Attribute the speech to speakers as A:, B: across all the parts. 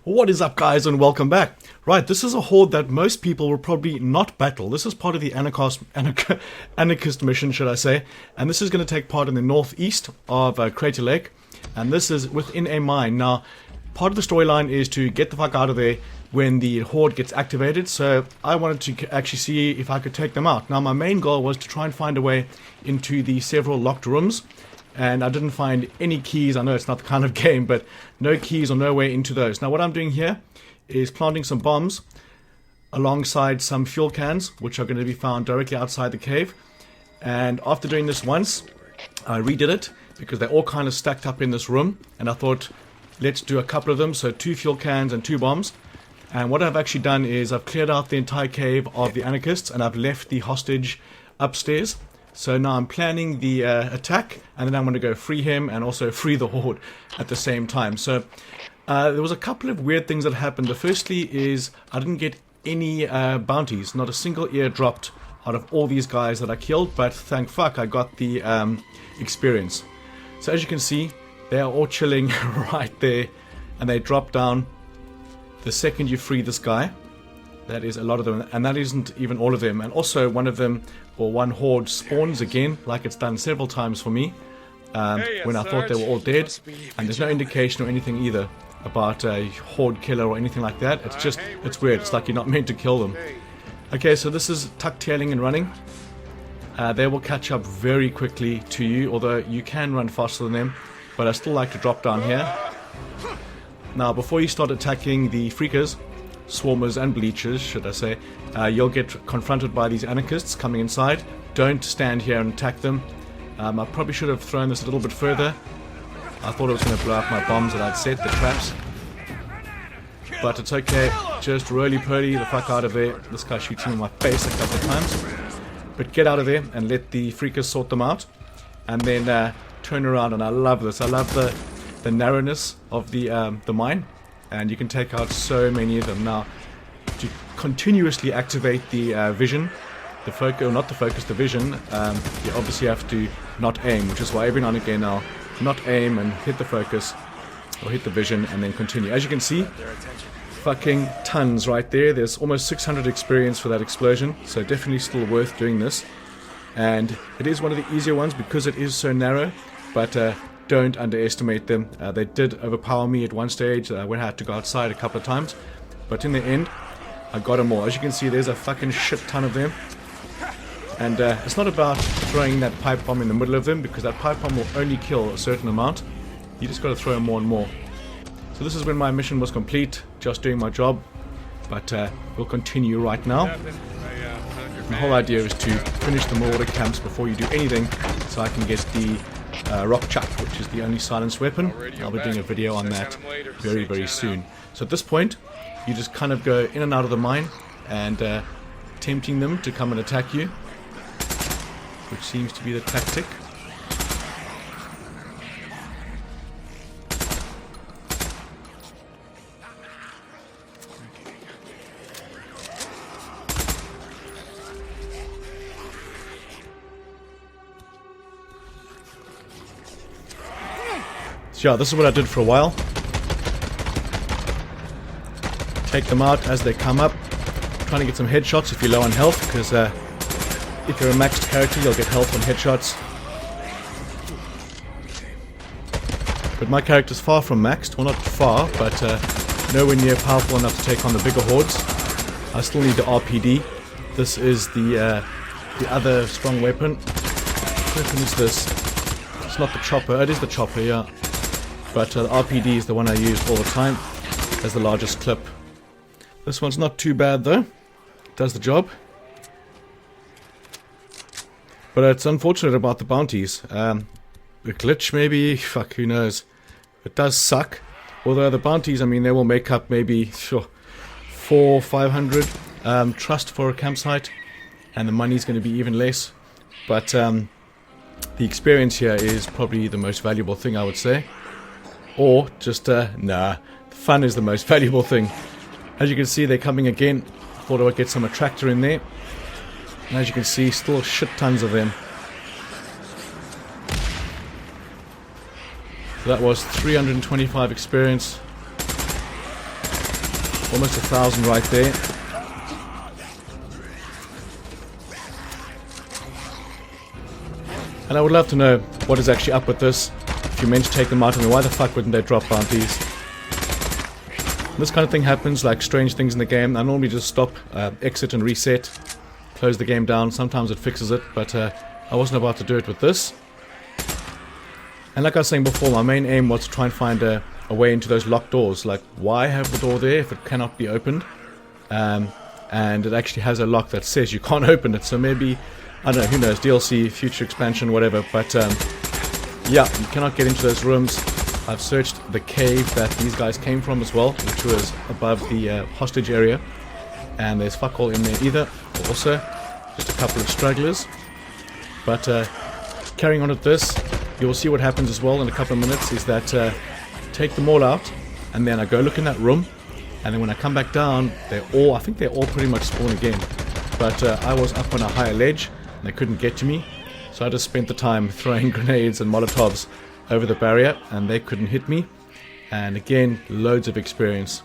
A: What is up, guys, and welcome back. Right, this is a horde that most people will probably not battle. This is part of the Anarchist mission, should I say. And this is going to take part in the northeast of Crater Lake. And this is within a mine. Now, part of the storyline is to get the fuck out of there when the horde gets activated. So I wanted to actually see if I could take them out. Now, my main goal was to try and find a way into the several locked rooms. And I didn't find any keys. I know it's not the kind of game, but no keys or no way into those. Now what I'm doing here is planting some bombs alongside some fuel cans, which are going to be found directly outside the cave. And after doing this once, I redid it because they're all kind of stacked up in this room. And I thought, let's do a couple of them. So 2 fuel cans and 2 bombs. And what I've actually done is I've cleared out the entire cave of the Anarchists and I've left the hostage upstairs. So now I'm planning the attack, and then I'm going to go free him and also free the horde at the same time. So there was a couple of weird things that happened. The firstly is I didn't get any bounties, not a single ear dropped out of all these guys that I killed, but thank fuck I got the experience. So as you can see, they are all chilling right there, and they drop down the second you free this guy. That is a lot of them, and that isn't even all of them. And also one of them, or one horde, spawns again, like it's done several times for me, when I thought they were all dead. And there's no indication or anything either about a horde killer or anything like that. It's just, it's weird. It's like you're not meant to kill them. Okay, so this is tuck-tailing and running. They will catch up very quickly to you, although you can run faster than them. But I still like to drop down here. Now, before you start attacking the freakers, swarmers and bleachers, should I say, you'll get confronted by these anarchists coming inside. Don't stand here and attack them. I probably should have thrown this a little bit further. I thought it was going to blow up my bombs that I'd set, the traps. But it's okay, just roly-poly the fuck out of there. This guy shoots me in my face a couple of times. But get out of there and let the freakers sort them out. And then turn around, and I love this. I love the narrowness of the mine. And you can take out so many of them. Now, to continuously activate the vision, the focus, or not the focus, the vision, you obviously have to not aim, which is why every now and again I'll not aim and hit the focus, or hit the vision, and then continue. As you can see, fucking tons right there. There's almost 600 experience for that explosion, so definitely still worth doing this. And it is one of the easier ones because it is so narrow, but don't underestimate them. They did overpower me at one stage when I had to go outside a couple of times. But in the end, I got them all. As you can see, there's a fucking shit ton of them. And it's not about throwing that pipe bomb in the middle of them, because that pipe bomb will only kill a certain amount. You just got to throw them more and more. So this is when my mission was complete, just doing my job. But we'll continue right now. The whole idea is to finish the marauder camps before you do anything, so I can get the rock chuck, which is the only silenced weapon. I'll be doing a video on that very, very soon. So at this point, you just kind of go in and out of the mine and tempting them to come and attack you, which seems to be the tactic. So yeah, this is what I did for a while. Take them out as they come up. Trying to get some headshots if you're low on health, because if you're a maxed character, you'll get health on headshots. But my character's far from maxed. Well, not far, but nowhere near powerful enough to take on the bigger hordes. I still need the RPD. This is the other strong weapon. What weapon is this? It's not the chopper. It is the chopper, yeah. But the RPD is the one I use all the time. Has the largest clip. This one's not too bad though. Does the job. But it's unfortunate about the bounties. The glitch maybe, fuck, who knows. It does suck. Although the bounties, I mean, they will make up maybe 400-500 trust for a campsite. And the money's going to be even less. But the experience here is probably the most valuable thing, I would say. Or just, nah, fun is the most valuable thing. As you can see, they're coming again. Thought I would get some attractor in there. And as you can see, still shit tons of them. So that was 325 experience. Almost 1,000 right there. And I would love to know what is actually up with this. If you're meant to take them out, I mean, why the fuck wouldn't they drop bounties? This kind of thing happens, like strange things in the game. I normally just stop, exit and reset, close the game down. Sometimes it fixes it, but I wasn't about to do it with this. And like I was saying before, my main aim was to try and find a way into those locked doors. Like, why have the door there if it cannot be opened? And it actually has a lock that says you can't open it. So maybe, I don't know, who knows, DLC, future expansion, whatever. But yeah, you cannot get into those rooms. I've searched the cave that these guys came from as well, which was above the hostage area. And there's fuck all in there either. Also, just a couple of stragglers. But carrying on with this, you'll see what happens as well in a couple of minutes, is that take them all out, and then I go look in that room, and then when I come back down, I think they're all pretty much spawn again. But I was up on a higher ledge, and they couldn't get to me, so I just spent the time throwing grenades and molotovs over the barrier, and they couldn't hit me. And again, loads of experience.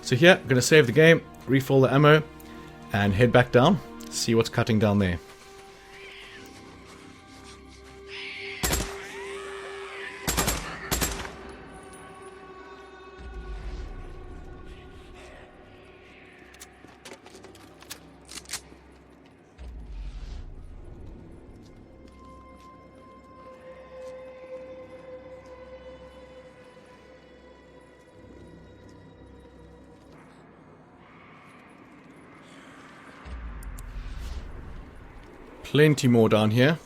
A: So here, I'm going to save the game, refill the ammo, and head back down, see what's cutting down there. Plenty more down here.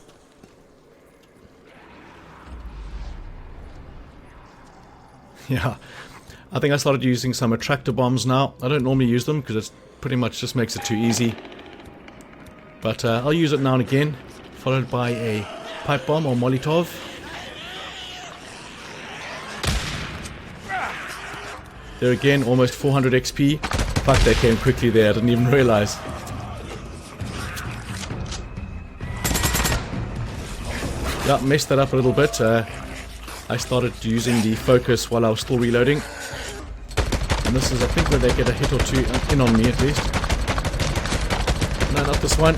A: Yeah, I think I started using some attractor bombs now. I don't normally use them because it pretty much just makes it too easy. But I'll use it now and again, followed by a pipe bomb or molotov. There again, almost 400 XP. Fuck, they came quickly there, I didn't even realize. Yeah, messed that up a little bit. I started using the focus while I was still reloading. And this is, I think, where they get a hit or two in on me at least. No, not this one.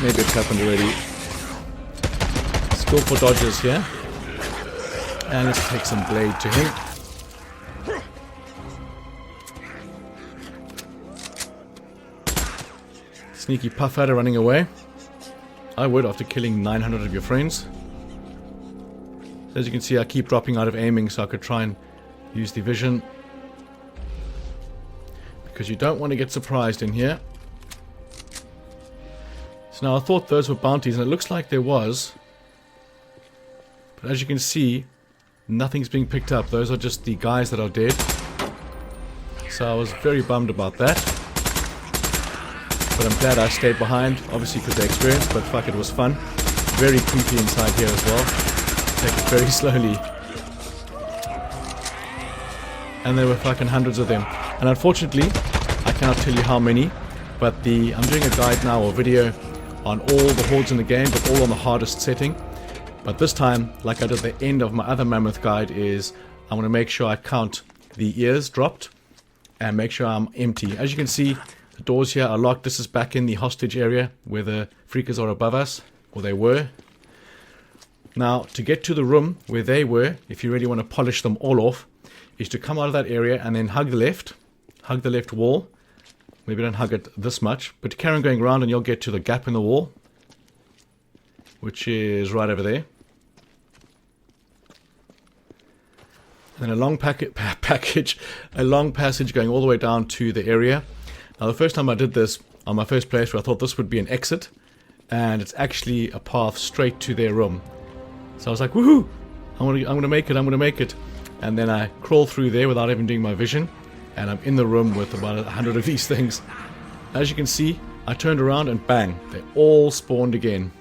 A: Maybe it's happened already. Skillful dodges here. And let's take some blade to him. Sneaky puff adder running away. I would after killing 900 of your friends. As you can see, I keep dropping out of aiming so I could try and use the vision. Because you don't want to get surprised in here. So now I thought those were bounties, and it looks like there was. But as you can see, nothing's being picked up. Those are just the guys that are dead. So I was very bummed about that. But I'm glad I stayed behind, obviously because they experienced, but fuck, it was fun. Very creepy inside here as well. Take it very slowly. And there were fucking hundreds of them. And unfortunately, I cannot tell you how many, but I'm doing a guide now, or video, on all the hordes in the game, but all on the hardest setting. But this time, like I did at the end of my other mammoth guide, is I want to make sure I count the ears dropped, and make sure I'm empty. As you can see, the doors here are locked. This is back in the hostage area, where the freakers are above us, or they were. Now, to get to the room where they were, if you really want to polish them all off, is to come out of that area and then hug the left wall. Maybe don't hug it this much, but carry on going around and you'll get to the gap in the wall, which is right over there. And then a long a long passage going all the way down to the area. Now, the first time I did this on my first playthrough, I thought this would be an exit, and it's actually a path straight to their room. So I was like, woohoo! I'm gonna make it. And then I crawl through there without even doing my vision, and I'm in the room with about 100 of these things. As you can see, I turned around and bang, they all spawned again.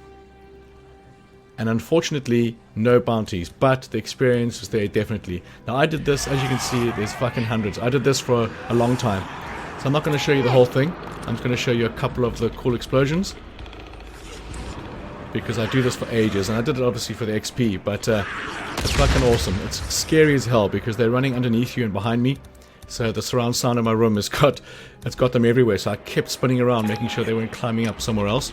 A: And unfortunately, no bounties, but the experience was there definitely. Now I did this, as you can see, there's fucking hundreds. I did this for a long time. So I'm not going to show you the whole thing. I'm just going to show you a couple of the cool explosions. Because I do this for ages, and I did it obviously for the XP, but it's fucking awesome. It's scary as hell because they're running underneath you and behind me. So the surround sound in my room it's got them everywhere. So I kept spinning around, making sure they weren't climbing up somewhere else.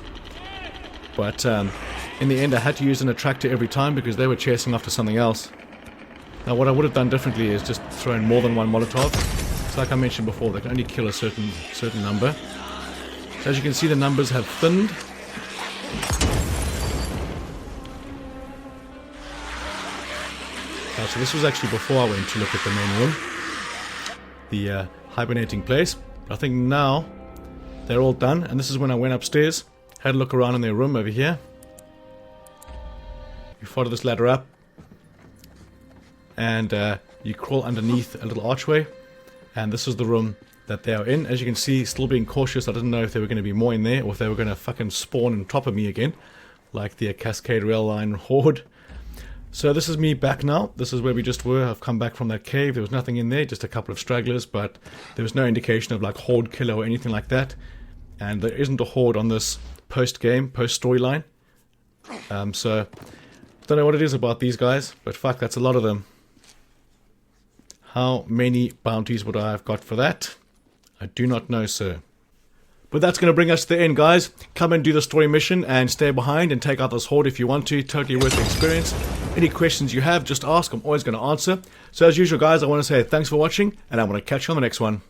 A: But in the end, I had to use an attractor every time because they were chasing after something else. Now, what I would have done differently is just throw in more than one Molotov. It's like I mentioned before, they can only kill a certain number. So as you can see, the numbers have thinned. So this was actually before I went to look at the main room, the hibernating place. But I think now they're all done, and this is when I went upstairs, had a look around in their room over here. You follow this ladder up, and you crawl underneath a little archway, and this is the room that they are in. As you can see, still being cautious. I didn't know if there were going to be more in there, or if they were going to fucking spawn on top of me again, like the Cascade Rail Line Horde. So this is me back now. This is where we just were. I've come back from that cave. There was nothing in there, just a couple of stragglers, but there was no indication of like Horde killer or anything like that. And there isn't a Horde on this post-game, post-storyline. So, don't know what it is about these guys, but fuck, that's a lot of them. How many bounties would I have got for that? I do not know, sir. But that's going to bring us to the end, guys. Come and do the story mission and stay behind and take out this Horde if you want to. Totally worth the experience. Any questions you have, just ask. I'm always going to answer. So as usual, guys, I want to say thanks for watching, and I want to catch you on the next one.